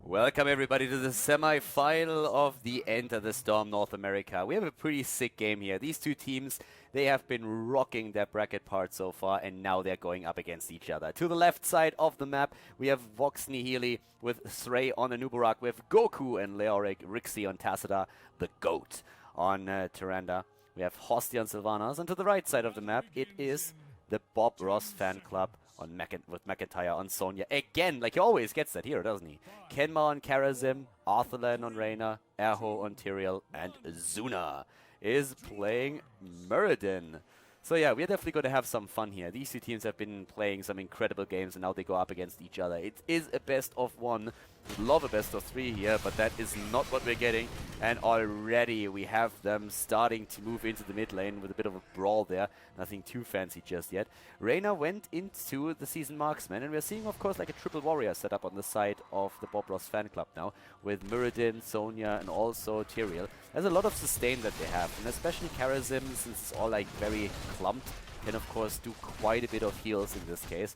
Welcome everybody to the semi-final of the Enter the Storm North America. We have a pretty sick game here. These two teams, they have been rocking their bracket part so far, and now they're going up against each other. To the left side of the map, we have Vox Nihili with Srey on Anubarak, with Goku and Leoric, Rixie on Tacita, the GOAT on Tyrande. We have Hosti on Sylvanas, and to the right side of the map, it is the Bob Ross fan club on with McIntyre on Sonya. Again, like he always gets that hero, doesn't he? Kenma on Karazim, Arthelon on Reyna, Erho on Tyrael, and Zuna is playing Muradin. So yeah, we're definitely going to have some fun here. These two teams have been playing some incredible games, and now they go up against each other. It is a best of one. Love a best of three here, but that is not what we're getting. And already we have them starting to move into the mid lane with a bit of a brawl there. Nothing too fancy just yet. Reyna went into the Season Marksman, and we're seeing, of course, like a triple warrior set up on the side of the Bob Ross fan club now, with Muradin, Sonya, and also Tyrael. There's a lot of sustain that they have, and especially Karazim, since it's all like very clumped, can of course do quite a bit of heals in this case.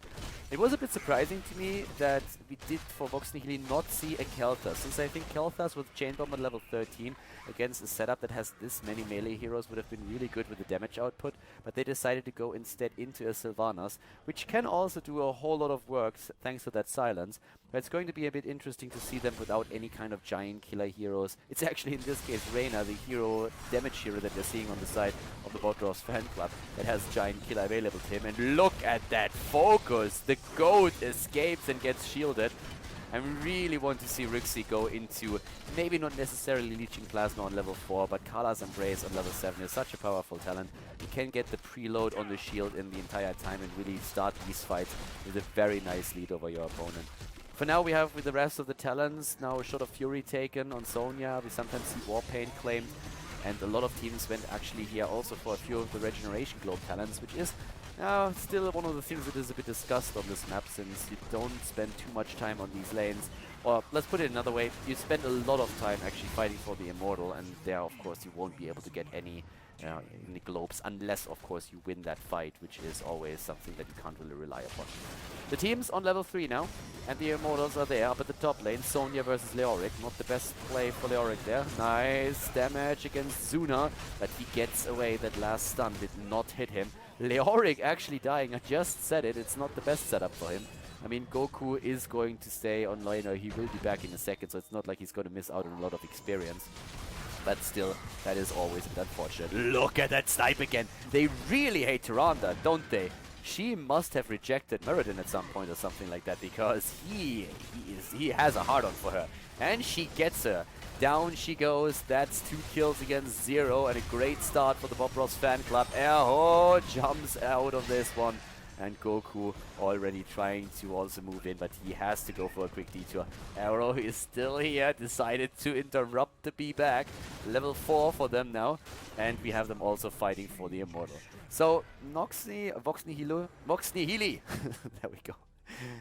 It was a bit surprising to me that we did for Vox Nihili not see a Khaldor, since I think Khaldor with Chain Bomb at level 13 against a setup that has this many melee heroes would have been really good with the damage output, but they decided to go instead into a Sylvanas, which can also do a whole lot of work thanks to that silence. But it's going to be a bit interesting to see them without any kind of giant killer heroes. It's actually in this case Reyna, the hero damage hero that you're seeing on the side of the Bob Ross fan club, that has giant killer available to him. And look at that focus! The GOAT escapes and gets shielded. I really want to see Rixie go into, maybe not necessarily Leeching Plasma on level 4, but Kala's Embrace on level 7 is such a powerful talent. You can get the preload on the shield in the entire time and really start these fights with a very nice lead over your opponent. For now, we have with the rest of the talents now a Shot of Fury taken on Sonya. We sometimes see Warpaint claimed, and a lot of teams went actually here also for a few of the Regeneration Globe talents, which is still one of the things that is a bit discussed on this map, since you don't spend too much time on these lanes. Or let's put it another way, you spend a lot of time actually fighting for the Immortal, and there of course you won't be able to get any globes unless of course you win that fight, which is always something that you can't really rely upon. The team's on level 3 now, and the Immortals are there up at the top lane. Sonya versus Leoric, not the best play for Leoric there. Nice damage against Zuna, but he gets away. That last stun did not hit him. Leoric actually dying, I just said it, it's not the best setup for him. I mean, Goku is going to stay on lane, or he will be back in a second, so it's not like he's going to miss out on a lot of experience. But still, that is always a bit unfortunate. Look at that snipe again. They really hate Tyrande, don't they? She must have rejected Muradin at some point or something like that, because he has a hard-on for her. And she gets her. Down she goes. That's 2 kills against 0, and a great start for the Bob Ross fan club. Erho jumps out of this one. And Goku already trying to also move in, but he has to go for a quick detour. Arrow is still here, decided to interrupt the B back. Level 4 for them now, and we have them also fighting for the Immortal. So, Vox Nihili, there we go.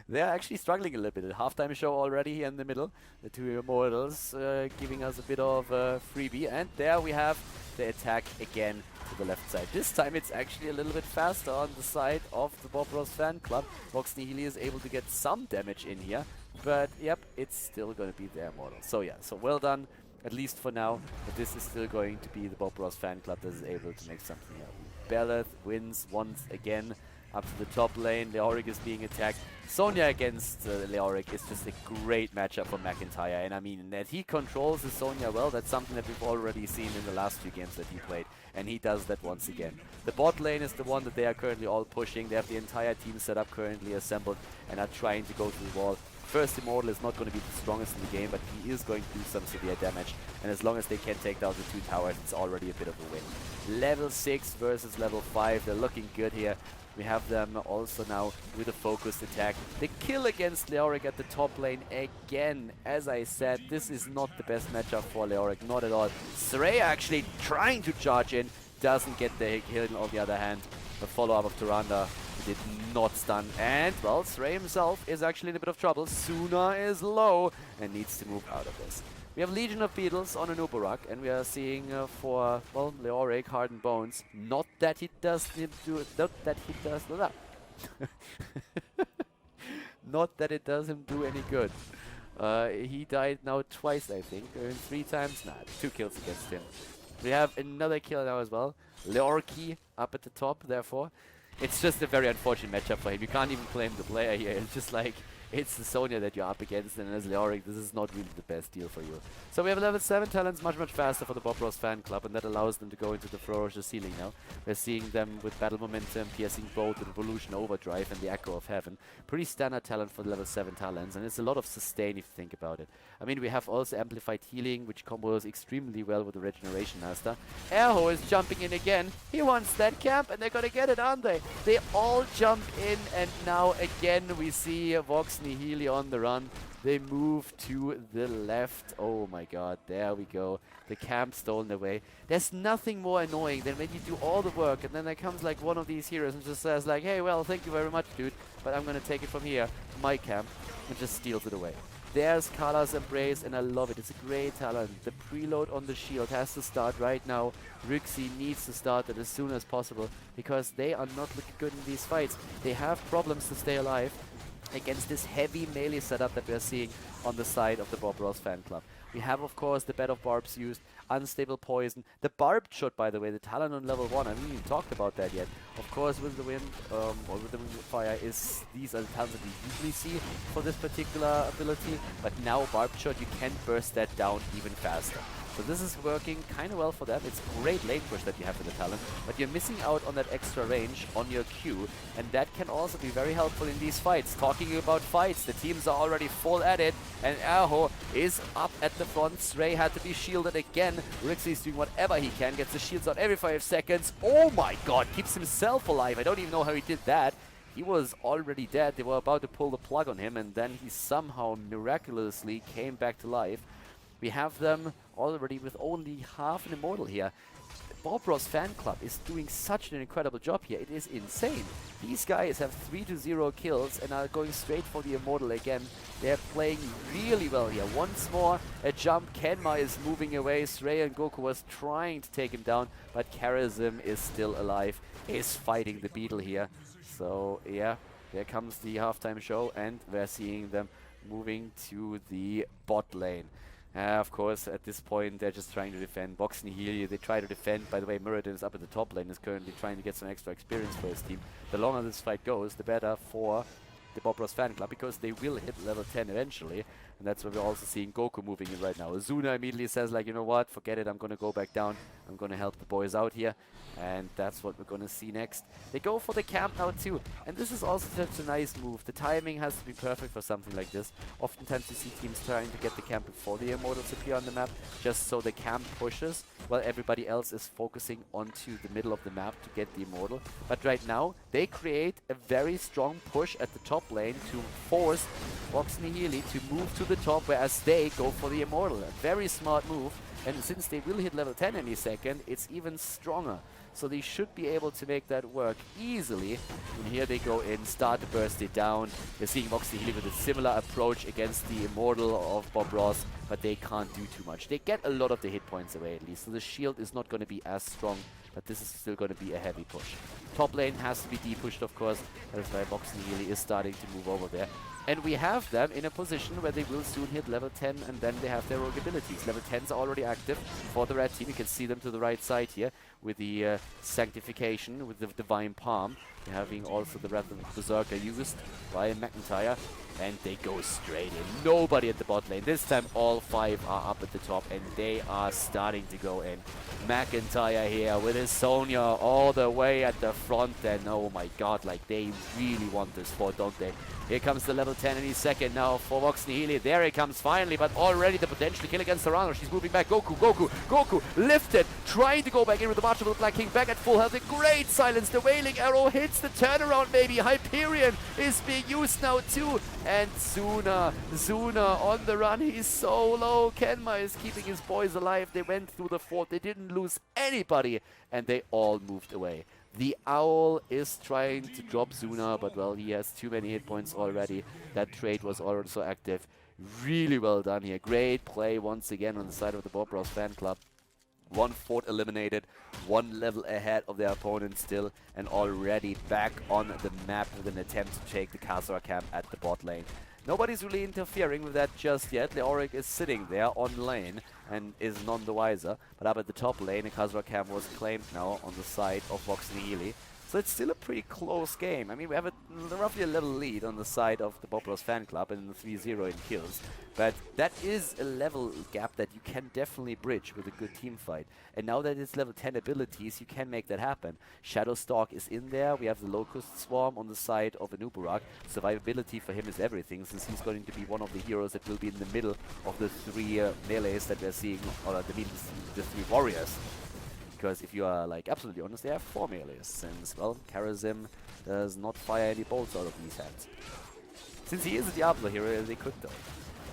They're actually struggling a little bit. A halftime show already here in the middle. The two Immortals giving us a bit of freebie, and there we have the attack again to the left side. This time it's actually a little bit faster on the side of the Bob Ross fan club. Vox Nihili is able to get some damage in here, but yep, it's still going to be their Immortal. So yeah, so well done, at least for now, but this is still going to be the Bob Ross fan club that is able to make something happen. Beleth wins once again. Up to the top lane, Leoric is being attacked. Sonya against Leoric is just a great matchup for McIntyre, and I mean, that he controls the Sonya well, that's something that we've already seen in the last few games that he played, and he does that once again. The bot lane is the one that they are currently all pushing. They have the entire team set up currently assembled and are trying to go to the wall. First Immortal is not going to be the strongest in the game, but he is going to do some severe damage, and as long as they can take down the 2 towers, it's already a bit of a win. Level 6 versus level 5, they're looking good here. We have them also now with a focused attack. The kill against Leoric at the top lane again. As I said, this is not the best matchup for Leoric, not at all. Srey actually trying to charge in, doesn't get the kill on the other hand. The follow-up of Tyrande did not stun, and well, Srey himself is actually in a bit of trouble. Zuna is low and needs to move out of this. We have Legion of Beetles on Anubarak, and we are seeing for, well, Leoric, Hardened Bones. Not that he does him do, not that he does, not that it does him do any good. He died now twice, I think. 3 times? Nah, 2 kills against him. We have another kill now as well. Leorki up at the top, therefore. It's just a very unfortunate matchup for him. You can't even blame the player here. It's just like, it's the Sonya that you're up against, and as Leoric, this is not really the best deal for you. So we have level 7 talents, much faster for the Bob Ross fan club, and that allows them to go into the ferocious ceiling now. We're seeing them with battle momentum, piercing both the Revolution Overdrive and the Echo of Heaven. Pretty standard talent for the level 7 talents, and it's a lot of sustain if you think about it. I mean, we have also amplified healing, which combos extremely well with the Regeneration Master. Erho is jumping in again. He wants that camp, and they're gonna get it, aren't they? They all jump in, and now again we see Vox Nihili on the run. They move to the left. Oh my god, there we go. The camp stolen away. There's nothing more annoying than when you do all the work and then there comes like one of these heroes and just says like, hey, well, thank you very much, dude, but I'm gonna take it from here, my camp, and just steals it away. There's Kala's Embrace, and I love it. It's a great talent. The preload on the shield has to start right now. Rixie needs to start it as soon as possible because they are not looking good in these fights. They have problems to stay alive against this heavy melee setup that we are seeing on the side of the Bob Ross fan club. We have, of course, the bed of barbs used, unstable poison. The barbed shot, by the way, the talent on level 1, I haven't even talked about that yet. Of course, with the wind, or with the fire, these are the talents that we usually see for this particular ability, but now barbed shot, you can burst that down even faster. So this is working kind of well for them. It's great lane push that you have with the talent, but you're missing out on that extra range on your Q, and that can also be very helpful in these fights. Talking about fights, the teams are already full at it, and Erho is up at the front. Srey had to be shielded again. Rixie is doing whatever he can, gets the shields out every 5 seconds. Oh my god, keeps himself alive. I don't even know how he did that. He was already dead. They were about to pull the plug on him, and then he somehow miraculously came back to life. We have them already with only half an immortal here. Bob Ross fan club is doing such an incredible job here. It is insane. These guys have 3-0 kills and are going straight for the immortal again. They're playing really well here. Once more, a jump. Kenma is moving away. Srey and Goku was trying to take him down, but Karazim is still alive, is fighting the beetle here. So, yeah, there comes the halftime show, and we're seeing them moving to the bot lane. Of course, at this point, they're just trying to defend. Vox Nihili, they try to defend. By the way, Muradin is up at the top lane, is currently trying to get some extra experience for his team. The longer this fight goes, the better for the Bob Ross fan club, because they will hit level 10 eventually. And that's where we're also seeing Goku moving in right now. Zuna immediately says, like, you know what, forget it, I'm going to go back down. I'm going to help the boys out here. And that's what we're going to see next. They go for the camp now too. And this is also such a nice move. The timing has to be perfect for something like this. Oftentimes you see teams trying to get the camp before the immortals appear on the map, just so the camp pushes while everybody else is focusing onto the middle of the map to get the immortal. But right now, they create a very strong push at the top lane to force Vox Nihili to move to the top, whereas they go for the immortal. A very smart move. And since they will hit level 10 any second, it's even stronger. So they should be able to make that work easily. And here they go in, start to burst it down. We're seeing Vox Nihili with a similar approach against the immortal of Bob Ross, but they can't do too much. They get a lot of the hit points away at least, so the shield is not going to be as strong, but this is still going to be a heavy push. Top lane has to be de-pushed, of course. That is why Vox Nihili is starting to move over there. And we have them in a position where they will soon hit level 10, and then they have their rogue abilities. Level 10s are already active for the red team. You can see them to the right side here with the Sanctification, with the Divine Palm. They're having also the Wrath of the Berserker used by McIntyre. And they go straight in. Nobody at the bot lane. This time all 5 are up at the top, and they are starting to go in. McIntyre here with his Sonya all the way at the front, and oh my god, like they really want this for, don't they? Here comes the level 10 any second now for Vox Nihili. There he comes finally, but already the potential kill against Serrano. She's moving back. Goku lifted, trying to go back in with the March of the Black King back at full health. A great silence. The Wailing Arrow hits the turnaround, maybe. Hyperion is being used now too. And Zuna on the run. He's so low. Kenma is keeping his boys alive. They went through the fort. They didn't lose anybody, and they all moved away. The Owl is trying to drop Zuna, but well, he has too many hit points already. That trade was also active. Really well done here. Great play once again on the side of the Bob Ross fan club. 1 fort eliminated, 1 level ahead of their opponent still, and already back on the map with an attempt to take the Khaldor camp at the bot lane. Nobody's really interfering with that just yet. Leoric is sitting there on lane and is none the wiser. But up at the top lane, a Khaldor camp was claimed now on the side of Vox Nihili. So it's still a pretty close game. I mean, we have roughly a level lead on the side of the Bobros fan club and 3-0 in kills. But that is a level gap that you can definitely bridge with a good team fight. And now that it's level 10 abilities, you can make that happen. Shadowstalk is in there. We have the Locust Swarm on the side of Anubarak. Survivability for him is everything, since he's going to be one of the heroes that will be in the middle of the three melees that we're seeing, or the three warriors. Because if you are like absolutely honest, they have 4 melees, since, well, Karazim does not fire any bolts out of these hands. Since he is a Diablo hero, they could though.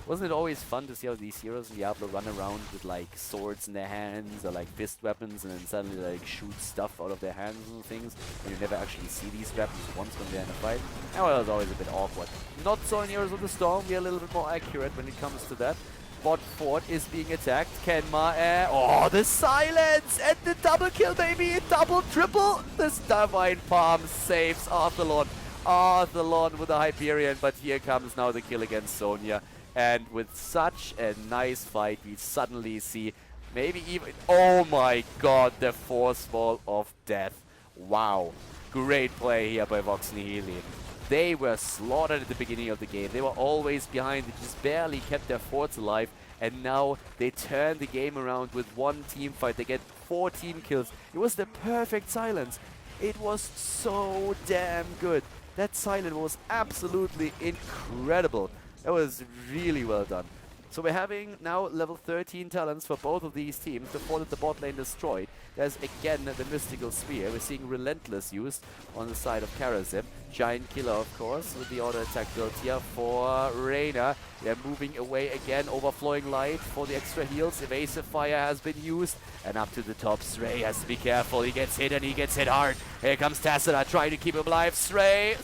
Wasn't it always fun to see how these heroes in Diablo run around with like swords in their hands or like fist weapons and then suddenly like shoot stuff out of their hands and things, and you never actually see these weapons once when they're in a fight? And well, it was always a bit awkward. Not so in Heroes of the Storm, we're a little bit more accurate when it comes to that. Bot fort is being attacked. Kenma, oh, the silence and the double kill, baby! Double, triple! This Divine Palm saves Arthelon. Arthelon with a Hyperion, but here comes now the kill against Sonya. And with such a nice fight, we suddenly see maybe even... Oh my god, the Force Wall of Death. Wow. Great play here by Vox Nihili. They were slaughtered at the beginning of the game. They were always behind. They just barely kept their forts alive. And now they turn the game around with one team fight. They get 14 kills. It was the perfect silence. It was so damn good. That silence was absolutely incredible. That was really well done. So we're having now level 13 talents for both of these teams before the bot lane destroyed. There's again the Mystical Sphere. We're seeing Relentless used on the side of Karazim. Giant Killer, of course, with the auto attack built here for Reyna. They're moving away again. Overflowing Light for the extra heals. Evasive Fire has been used. And up to the top, Stray has to be careful. He gets hit and he gets hit hard. Here comes Tassada trying to keep him alive. Stray,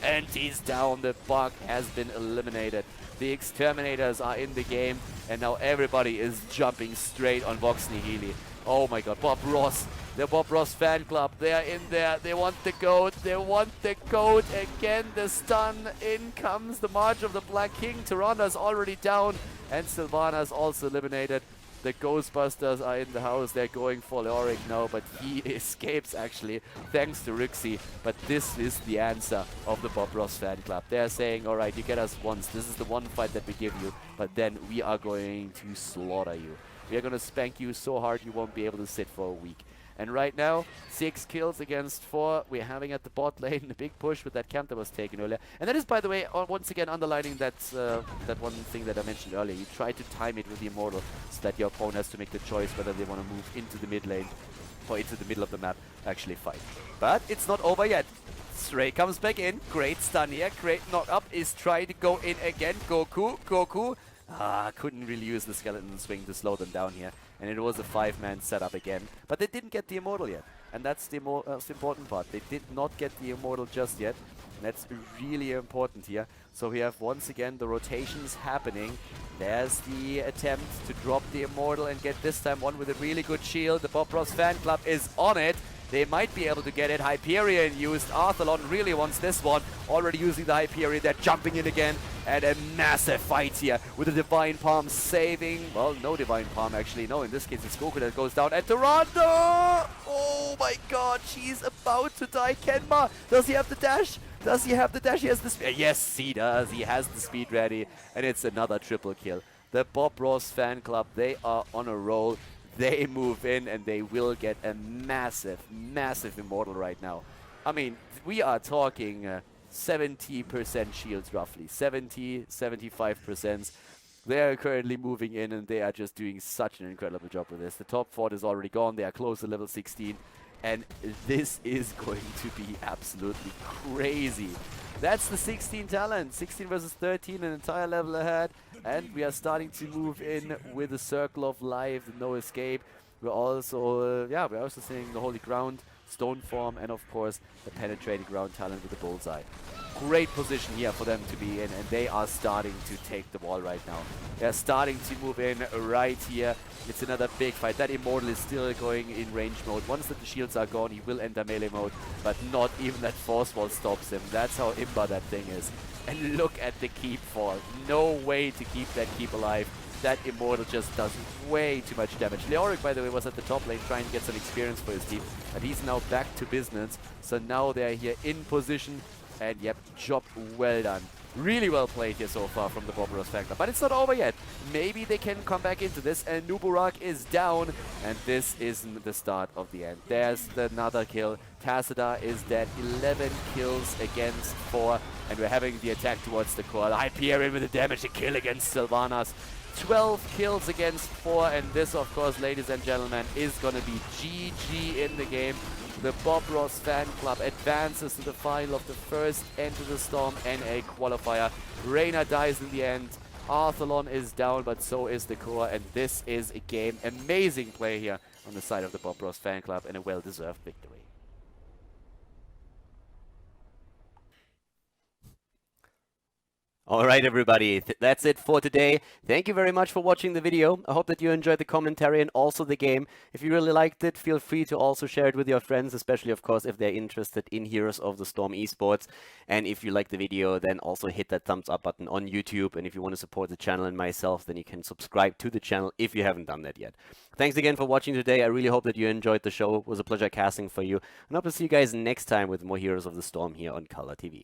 and he's down. The bug has been eliminated. The Exterminators are in the game, and now everybody is jumping straight on Vox Nihili. Oh my god, Bob Ross, the Bob Ross fan club, they are in there. They want the goat, they want the goat. Again, the stun, in comes the March of the Black King. Tyrannus already down, and Sylvanas also eliminated. The Ghostbusters are in the house. They're going for Leoric now, but he escapes actually, thanks to Rixie. But this is the answer of the Bob Ross fan club. They're saying, all right, you get us once. This is the one fight that we give you, but then we are going to slaughter you. We are going to spank you so hard you won't be able to sit for a week. And right now, 6 kills against 4. We're having at the bot lane a big push with that camp that was taken earlier. And that is, by the way, once again underlining that that one thing that I mentioned earlier. You try to time it with the Immortal so that your opponent has to make the choice whether they want to move into the mid lane or into the middle of the map to actually fight. But it's not over yet. Stray comes back in. Great stun here. Great knock up. Is trying to go in again. Goku. Couldn't really use the skeleton swing to slow them down here. And it was a 5-man setup again. But they didn't get the Immortal yet. And that's the most important part. They did not get the Immortal just yet. And that's really important here. So we have once again the rotations happening. There's the attempt to drop the Immortal and get this time one with a really good shield. The Bob Ross fan club is on it. They might be able to get it. Hyperion used. Arthelon really wants this one. Already using the Hyperion. They're jumping in again. And a massive fight here with the Divine Palm saving. Well, no Divine Palm actually. No, in this case it's Goku that goes down. And Toronto! Oh my god, she's about to die. Kenma, does he have the dash? Does he have the dash? He has the speed. Yes, he does. He has the speed ready. And it's another triple kill. The Bob Ross fan club, they are on a roll. They move in and they will get a massive Immortal right now. I mean, we are talking 70% shields roughly. 75%. They are currently moving in and they are just doing such an incredible job with this. The top fort is already gone. They are close to level 16. And this is going to be absolutely crazy. That's the 16 talent. 16 versus 13, an entire level ahead. And we are starting to move in with a circle of life, no escape. We're also, we're also seeing the Holy Ground, Stone Form, and of course the Penetrating Ground talent with the Bullseye. Great position here for them to be in, and they are starting to take the wall right now. They're starting to move in right here. It's another big fight. That Immortal is still going in range mode. Once that the shields are gone, he will enter melee mode, but not even that force wall stops him. That's how imba that thing is. And look at the keep fall. No way to keep that keep alive. That Immortal just does way too much damage. Leoric, by the way, was at the top lane trying to get some experience for his team, but he's now back to business. So now they're here in position. And yep, job well done. Really well played here so far from the Bobros Factor. But it's not over yet. Maybe they can come back into this. And Nuburak is down. And this isn't the start of the end. There's another kill. Tassadar is dead. 11 kills against 4. And we're having the attack towards the core. Hyperion in with the damage. A kill against Sylvanas. 12 kills against 4. And this, of course, ladies and gentlemen, is going to be GG in the game. The Bob Ross fan club advances to the final of the first Enter the Storm NA qualifier. Reyna dies in the end. Arthelon is down, but so is the core. And this is a game. Amazing play here on the side of the Bob Ross fan club and a well-deserved victory. Alright everybody, that's it for today. Thank you very much for watching the video. I hope that you enjoyed the commentary and also the game. If you really liked it, feel free to also share it with your friends, especially of course if they're interested in Heroes of the Storm esports. And if you like the video, then also hit that thumbs up button on YouTube. And if you want to support the channel and myself, then you can subscribe to the channel if you haven't done that yet. Thanks again for watching today. I really hope that you enjoyed the show. It was a pleasure casting for you. And I hope to see you guys next time with more Heroes of the Storm here on Khaldor TV.